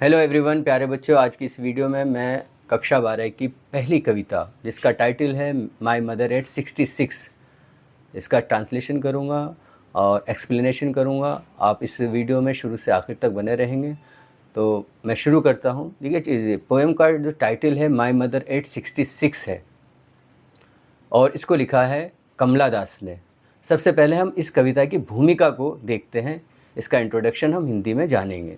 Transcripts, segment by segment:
Hello everyone, प्यारे बच्चों। आज की इस वीडियो में मैं कक्षा 12 की पहली कविता जिसका टाइटल है माय मदर एट 66, इसका ट्रांसलेशन करूँगा और एक्सप्लेनेशन करूँगा। आप इस वीडियो में शुरू से आखिर तक बने रहेंगे। तो मैं शुरू करता हूँ। देखिए, पोएम का जो टाइटल है माय मदर एट 66 है और इसको लिखा है कमला दास ने। सबसे पहले हम इस कविता की भूमिका को देखते हैं। इसका इंट्रोडक्शन हम हिंदी में जानेंगे।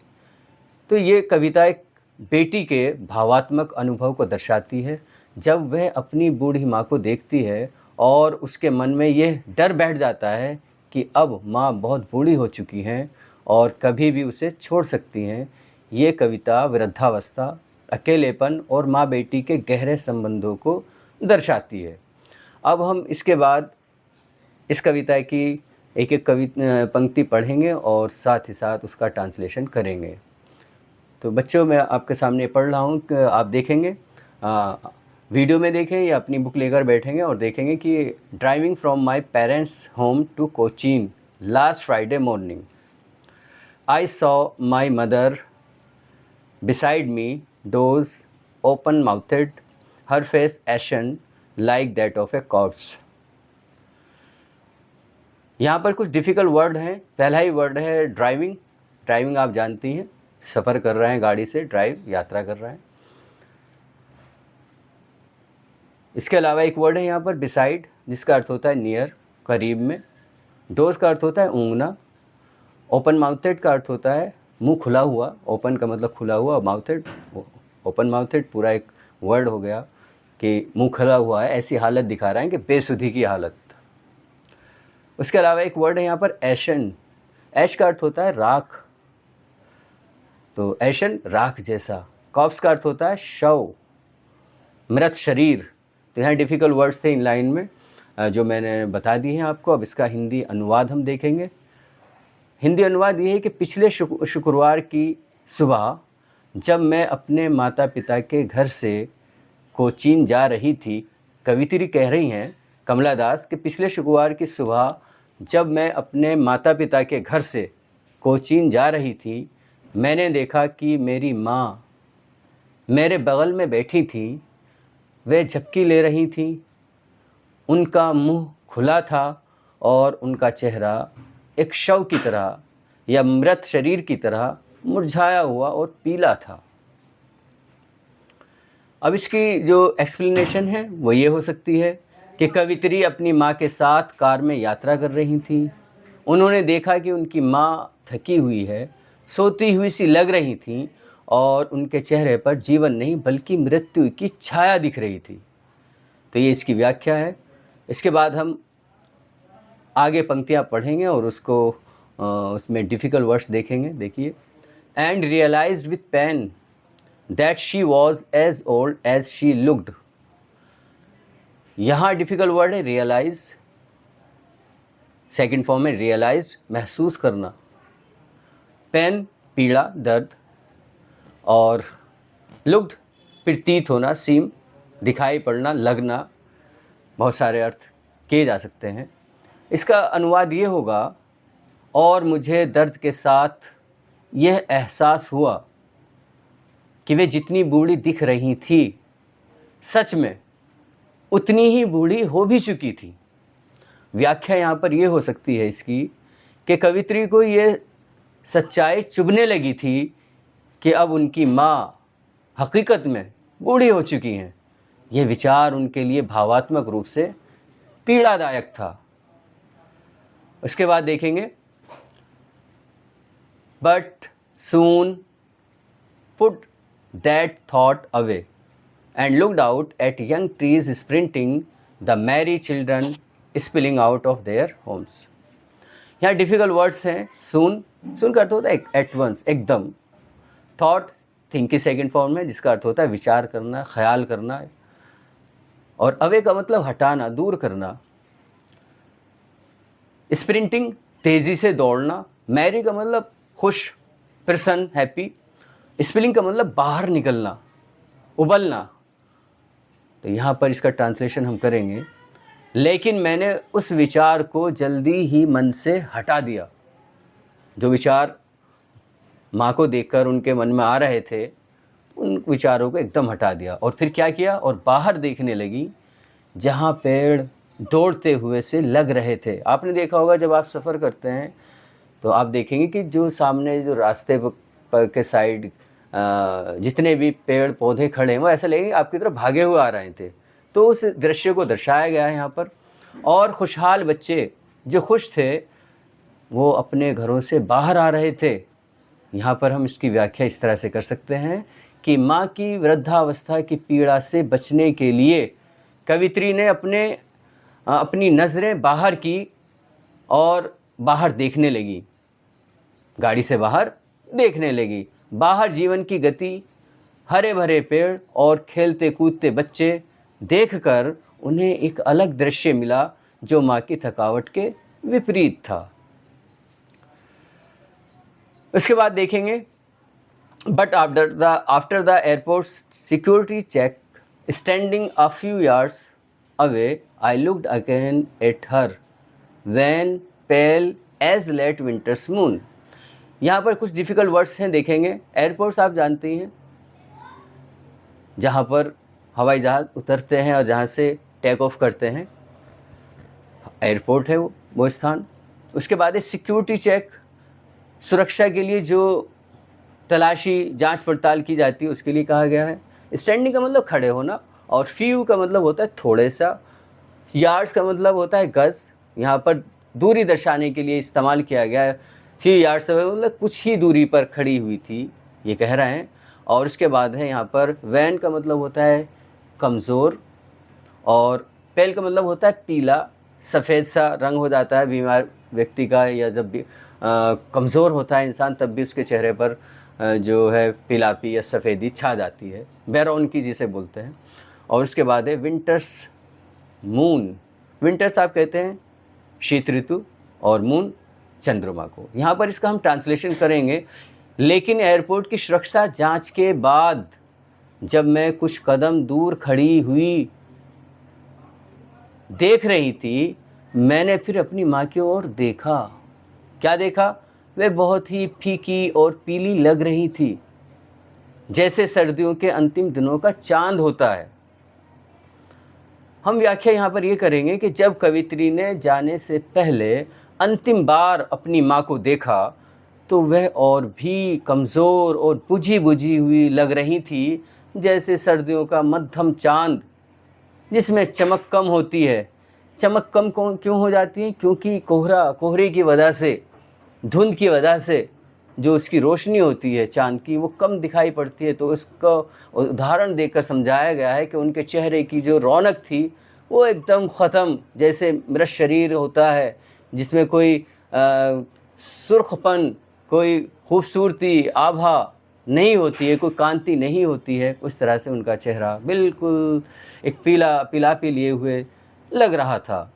तो ये कविता एक बेटी के भावात्मक अनुभव को दर्शाती है। जब वह अपनी बूढ़ी माँ को देखती है और उसके मन में यह डर बैठ जाता है कि अब माँ बहुत बूढ़ी हो चुकी हैं और कभी भी उसे छोड़ सकती हैं। ये कविता वृद्धावस्था, अकेलेपन और माँ बेटी के गहरे संबंधों को दर्शाती है। अब हम इसके बाद इस कविता की एक एक पंक्ति पढ़ेंगे और साथ ही साथ उसका ट्रांसलेशन करेंगे। तो बच्चों, मैं आपके सामने पढ़ रहा हूँ कि आप देखेंगे, वीडियो में देखें या अपनी बुक लेकर बैठेंगे और देखेंगे कि driving from my parents home to Cochin last Friday morning I saw my mother beside me, doors open mouthed, her face ashen like that of a corpse। यहाँ पर कुछ डिफ़िकल्ट वर्ड हैं। पहला ही वर्ड है ड्राइविंग। ड्राइविंग आप जानती हैं, सफ़र कर रहे हैं गाड़ी से, ड्राइव यात्रा कर रहे हैं। इसके अलावा एक वर्ड है यहाँ पर बिसाइड, जिसका अर्थ होता है नियर, करीब में। डोज का अर्थ होता है ऊँघना। ओपन माउथेड का अर्थ होता है मुंह खुला हुआ। ओपन का मतलब खुला हुआ, माउथेड, ओपन माउथेड पूरा एक वर्ड हो गया कि मुंह खुला हुआ है, ऐसी हालत दिखा रहा है कि बेसुधी की हालत। उसके अलावा एक वर्ड है यहाँ पर एशन। ऐश का अर्थ होता है राख, तो एशन राख जैसा। कॉप्स का अर्थ होता है शव, मृत शरीर। तो यहाँ डिफ़िकल्ट वर्ड्स थे इन लाइन में जो मैंने बता दी हैं आपको। अब इसका हिंदी अनुवाद हम देखेंगे। हिंदी अनुवाद ये है कि पिछले शुक्रवार की सुबह जब मैं अपने माता पिता के घर से कोचीन जा रही थी, कवित्री कह रही हैं कमला दास कि पिछले शुक्रवार की सुबह जब मैं अपने माता पिता के घर से कोचीन जा रही थी, मैंने देखा कि मेरी माँ मेरे बगल में बैठी थी। वे झपकी ले रही थी, उनका मुंह खुला था और उनका चेहरा एक शव की तरह या मृत शरीर की तरह मुरझाया हुआ और पीला था। अब इसकी जो एक्सप्लेनेशन है वो ये हो सकती है कि कवित्री अपनी माँ के साथ कार में यात्रा कर रही थी। उन्होंने देखा कि उनकी माँ थकी हुई है, सोती हुई सी लग रही थी और उनके चेहरे पर जीवन नहीं बल्कि मृत्यु की छाया दिख रही थी। तो ये इसकी व्याख्या है। इसके बाद हम आगे पंक्तियाँ पढ़ेंगे और उसमें डिफ़िकल्ट वर्ड्स देखेंगे। देखिए, and realized with pain that she was as old as she looked. यहाँ डिफ़िकल्ट वर्ड है रियलाइज। सेकंड फॉर्म में रियलाइज्ड, महसूस करना। पेन पीड़ा, दर्द। और लुक्ड प्रतीत होना, सीम दिखाई पड़ना, लगना। बहुत सारे अर्थ किए जा सकते हैं। इसका अनुवाद ये होगा, और मुझे दर्द के साथ यह एहसास हुआ कि वे जितनी बूढ़ी दिख रही थी, सच में उतनी ही बूढ़ी हो भी चुकी थी। व्याख्या यहाँ पर यह हो सकती है इसकी कि कवित्री को ये सच्चाई चुभने लगी थी कि अब उनकी माँ हकीकत में बूढ़ी हो चुकी हैं। यह विचार उनके लिए भावात्मक रूप से पीड़ादायक था। उसके बाद देखेंगे, but soon put that thought away and looked out at young trees sprinting, the merry children spilling out of their homes। यहाँ डिफ़िकल्ट वर्ड्स हैं। सून, सून का अर्थ होता है एट वंस, एकदम। थॉट, थिंक की सेकंड फॉर्म है, जिसका अर्थ होता है विचार करना, ख्याल करना। और अवे का मतलब हटाना, दूर करना। स्प्रिंटिंग, तेज़ी से दौड़ना। मैरी का मतलब खुश, प्रसन्न, हैप्पी। स्पिलिंग का मतलब बाहर निकलना, उबलना। तो यहाँ पर इसका ट्रांसलेशन हम करेंगे, लेकिन मैंने उस विचार को जल्दी ही मन से हटा दिया। जो विचार माँ को देखकर उनके मन में आ रहे थे, उन विचारों को एकदम हटा दिया और फिर क्या किया, और बाहर देखने लगी जहाँ पेड़ दौड़ते हुए से लग रहे थे। आपने देखा होगा जब आप सफ़र करते हैं तो आप देखेंगे कि जो सामने जो रास्ते पर के साइड जितने भी पेड़ पौधे खड़े हैं वो ऐसा लगेगा आपकी तरफ भागे हुए आ रहे थे। तो उस दृश्य को दर्शाया गया है यहाँ पर। और खुशहाल बच्चे जो खुश थे वो अपने घरों से बाहर आ रहे थे। यहाँ पर हम इसकी व्याख्या इस तरह से कर सकते हैं कि माँ की वृद्धावस्था की पीड़ा से बचने के लिए कवित्री ने अपनी नज़रें बाहर की और बाहर देखने लगी, गाड़ी से बाहर देखने लगी। बाहर जीवन की गति, हरे भरे पेड़ और खेलते कूदते बच्चे देखकर उन्हें एक अलग दृश्य मिला जो माँ की थकावट के विपरीत था। उसके बाद देखेंगे, but after the airport security check standing a few yards away I looked again at her when pale as late winter's moon. यहाँ पर कुछ डिफ़िकल्ट वर्ड्स हैं, देखेंगे। एयरपोर्ट्स आप जानती हैं जहाँ पर हवाई जहाज़ उतरते हैं और जहाँ से टेक ऑफ करते हैं, एयरपोर्ट है वो स्थान। उसके बाद है सिक्योरिटी चेक, सुरक्षा के लिए जो तलाशी जांच पड़ताल की जाती है उसके लिए कहा गया है। स्टैंडिंग का मतलब खड़े होना, और फ्यू का मतलब होता है थोड़े सा, यार्ड्स का मतलब होता है गज़, यहाँ पर दूरी दर्शाने के लिए इस्तेमाल किया गया है। फ्यू यार्ड्स मतलब कुछ ही दूरी पर खड़ी हुई थी, ये कह रहे हैं। और उसके बाद है यहाँ पर वैन का मतलब होता है कमज़ोर, और पेल का मतलब होता है पीला, सफ़ेद सा रंग हो जाता है बीमार व्यक्ति का, या जब भी कमज़ोर होता है इंसान तब भी उसके चेहरे पर जो है पीलापी या सफ़ेदी छा जाती है, बैरोन की जिसे बोलते हैं। और उसके बाद है विंटर्स मून। विंटर्स आप कहते हैं शीत ऋतु, और मून चंद्रमा को। यहाँ पर इसका हम ट्रांसलेशन करेंगे। लेकिन एयरपोर्ट की सुरक्षा जांच के बाद जब मैं कुछ कदम दूर खड़ी हुई देख रही थी, मैंने फिर अपनी माँ की ओर देखा। क्या देखा? वे बहुत ही फीकी और पीली लग रही थी, जैसे सर्दियों के अंतिम दिनों का चांद होता है। हम व्याख्या यहाँ पर ये करेंगे कि जब कवित्री ने जाने से पहले अंतिम बार अपनी माँ को देखा तो वह और भी कमज़ोर और बुझी बुझी हुई लग रही थी, जैसे सर्दियों का मध्यम चांद जिसमें चमक कम होती है। चमक कम क्यों हो जाती है? क्योंकि कोहरे की वजह से, धुंध की वजह से जो उसकी रोशनी होती है चाँद की वो कम दिखाई पड़ती है। तो इसका उदाहरण देकर समझाया गया है कि उनके चेहरे की जो रौनक थी वो एकदम ख़त्म, जैसे मृत शरीर होता है जिसमें कोई सुर्खपन, कोई खूबसूरती, आभा नहीं होती है, कोई कांति नहीं होती है, उस तरह से उनका चेहरा बिल्कुल एक पीलापी लिए हुए लग रहा था।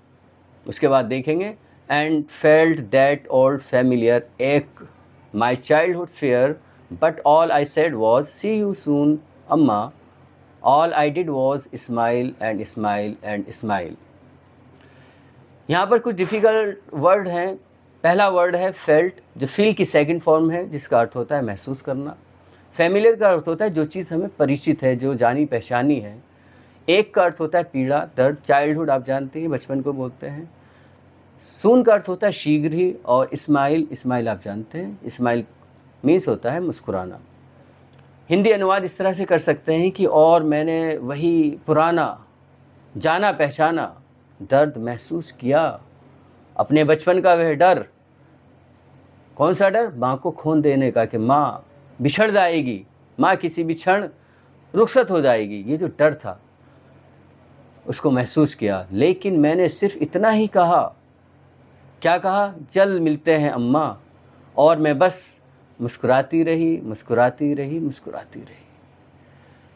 उसके बाद देखेंगे, and felt that old familiar ache my childhood fear, but all I said was see you soon Amma, all I did was smile and smile and smile. यहाँ पर कुछ डिफ़िकल्ट वर्ड हैं। पहला वर्ड है फेल्ट, जो फील की second form है, जिसका अर्थ होता है महसूस करना। फैमिलियर का अर्थ होता है जो चीज़ हमें परिचित है, जो जानी पहचानी है। एक का अर्थ होता है पीड़ा, दर्द, चाइल्डहुड आप जानते हैं, बचपन को बोलते हैं। सून का अर्थ होता है शीघ्र ही, और स्माइल आप जानते हैं, स्माइल मीन्स होता है मुस्कुराना। हिंदी अनुवाद इस तरह से कर सकते हैं कि और मैंने वही पुराना जाना पहचाना दर्द महसूस किया, अपने बचपन का वह डर। कौन सा डर? माँ को खोन देने का, कि माँ बिछड़ जाएगी, माँ किसी भी क्षण रुखसत हो जाएगी, ये जो डर था उसको महसूस किया। लेकिन मैंने सिर्फ इतना ही कहा। क्या कहा? जल्द मिलते हैं अम्मा। और मैं बस मुस्कुराती रही, मुस्कुराती रही, मुस्कुराती रही।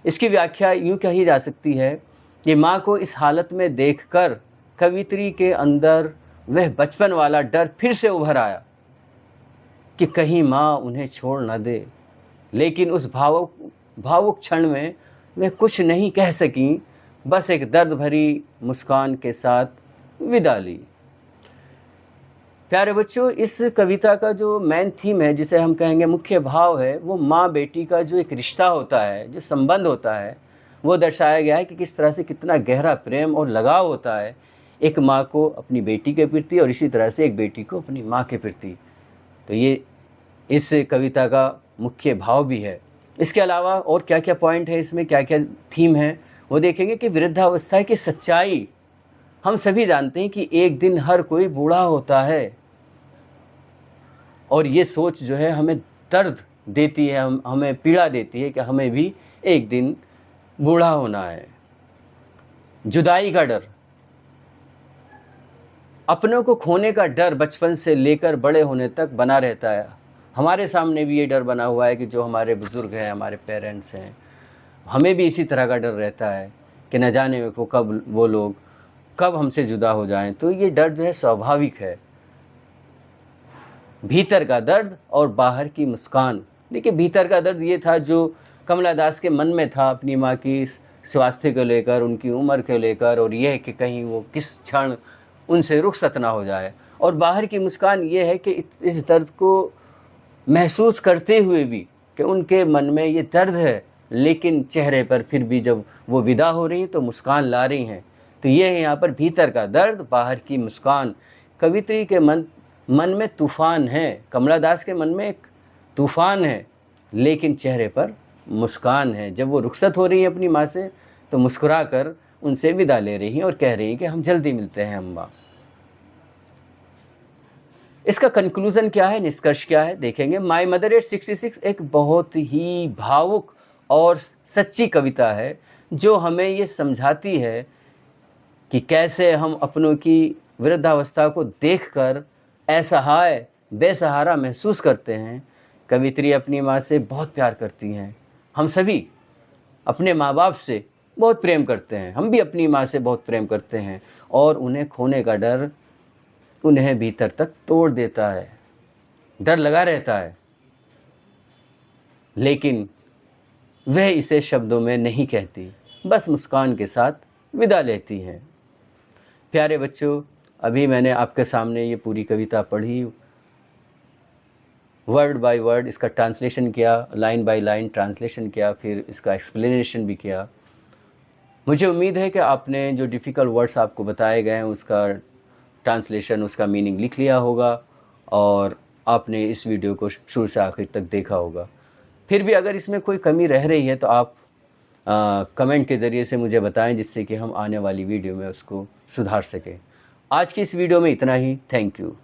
इसकी व्याख्या यूँ कही जा सकती है कि माँ को इस हालत में देखकर कवित्री के अंदर वह बचपन वाला डर फिर से उभर आया कि कहीं माँ उन्हें छोड़ न दे। लेकिन उस भावुक क्षण में वह कुछ नहीं कह सकीं, बस एक दर्द भरी मुस्कान के साथ विदा ली। प्यारे बच्चों, इस कविता का जो मेन थीम है, जिसे हम कहेंगे मुख्य भाव है, वो माँ बेटी का जो एक रिश्ता होता है, जो संबंध होता है, वो दर्शाया गया है कि किस तरह से कितना गहरा प्रेम और लगाव होता है एक माँ को अपनी बेटी के प्रति और इसी तरह से एक बेटी को अपनी माँ के प्रति। तो ये इस कविता का मुख्य भाव भी है। इसके अलावा और क्या क्या पॉइंट है इसमें, क्या क्या थीम है, वो देखेंगे कि वृद्धावस्था की सच्चाई। हम सभी जानते हैं कि एक दिन हर कोई बूढ़ा होता है, और ये सोच जो है हमें दर्द देती है, हमें पीड़ा देती है कि हमें भी एक दिन बूढ़ा होना है। जुदाई का डर, अपनों को खोने का डर बचपन से लेकर बड़े होने तक बना रहता है। हमारे सामने भी ये डर बना हुआ है कि जो हमारे बुज़ुर्ग हैं, हमारे पेरेंट्स हैं, हमें भी इसी तरह का डर रहता है कि न जाने वो कब वो लोग कब हमसे जुदा हो जाएं। तो ये डर जो है स्वाभाविक है। भीतर का दर्द और बाहर की मुस्कान। देखिए, भीतर का दर्द ये था जो कमला दास के मन में था अपनी माँ की स्वास्थ्य को लेकर, उनकी उम्र को लेकर, और यह कि कहीं वो किस क्षण उनसे रुखसत ना हो जाए। और बाहर की मुस्कान ये है कि इस दर्द को महसूस करते हुए भी कि उनके मन में ये दर्द है, लेकिन चेहरे पर फिर भी जब वो विदा हो रही हैं तो मुस्कान ला रही हैं। तो ये है यहाँ पर भीतर का दर्द, बाहर की मुस्कान। कवित्री के मन में तूफ़ान है, कमला दास के मन में एक तूफ़ान है, लेकिन चेहरे पर मुस्कान है। जब वो रुखसत हो रही है अपनी माँ से तो मुस्कुरा कर उनसे विदा ले रही हैं और कह रही हैं कि हम जल्दी मिलते हैं अम्मा। इसका कंक्लूज़न क्या है, निष्कर्ष क्या है, देखेंगे। माई मदर एट 66 एक बहुत ही भावुक और सच्ची कविता है जो हमें ये समझाती है कि कैसे हम अपनों की वृद्धावस्था को देखकर असहाय बेसहारा महसूस करते हैं। कवित्री अपनी माँ से बहुत प्यार करती हैं। हम सभी अपने माँ बाप से बहुत प्रेम करते हैं, हम भी अपनी माँ से बहुत प्रेम करते हैं, और उन्हें खोने का डर उन्हें भीतर तक तोड़ देता है। डर लगा रहता है, लेकिन वह इसे शब्दों में नहीं कहती, बस मुस्कान के साथ विदा लेती हैं। प्यारे बच्चों, अभी मैंने आपके सामने ये पूरी कविता पढ़ी, वर्ड बाय वर्ड इसका ट्रांसलेशन किया, लाइन बाय लाइन ट्रांसलेशन किया, फिर इसका एक्सप्लेनेशन भी किया। मुझे उम्मीद है कि आपने जो डिफ़िकल्ट वर्ड्स आपको बताए गए हैं उसका ट्रांसलेशन, उसका मीनिंग लिख लिया होगा, और आपने इस वीडियो को शुरू से आखिर तक देखा होगा। फिर भी अगर इसमें कोई कमी रह रही है तो आप कमेंट के ज़रिए से मुझे बताएं, जिससे कि हम आने वाली वीडियो में उसको सुधार सकें। आज की इस वीडियो में इतना ही। Thank you.